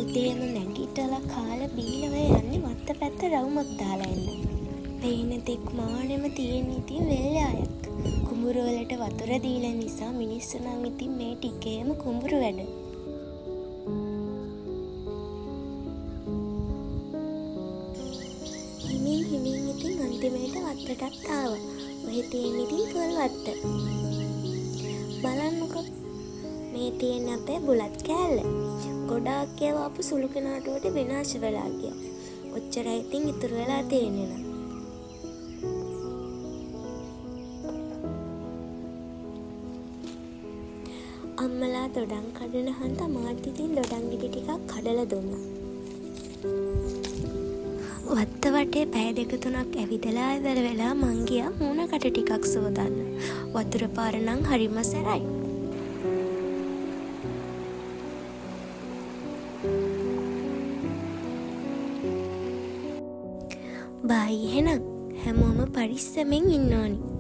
උදේම නැගිටලා කාලා බීලා යන්නේ වත්ත පැත්ත රවුමක් දාලා එන්න. පේන දෙක් මානෙම තියෙන ඉතින් වෙල්යායක්. කුඹුර වලට වතුර දීලා නිසා මිනිස්සු නම් ඉතින් මේ ටිකේම කුඹුරු වැඩ. හිමින් ඉතින් අන්තිමේට වත්තටත් ආවා. ඔහෙ තියෙන ඉතින් පොල් වත්ත. බලන්නකෝ. මේ තියෙන අපේ බුලත් කෑල්ල. ගොඩාක් ඒවා අපු සුළු කෙනාටුවට විනාශ වෙලා ගියා. ඔච්චරයි ඉතින් ඉතුරු වෙලා තියෙන්නේ නේද? අම්මලා දොඩම් කඩන හන්ද මාත් ඉතින් දොඩම් ගෙඩි ටිකක් කඩලා දුන්නා. වත්ත වටේ පැය දෙක තුනක් ඇවිදලා ඉවර වෙලා මං ගියා මූණකට ටිකක් සෝදන්න. වතුර පාර නම් හරිම සැරයි. බයි එහෙනම් හැමෝම පරිස්සමෙන් ඉන්න ඕනි.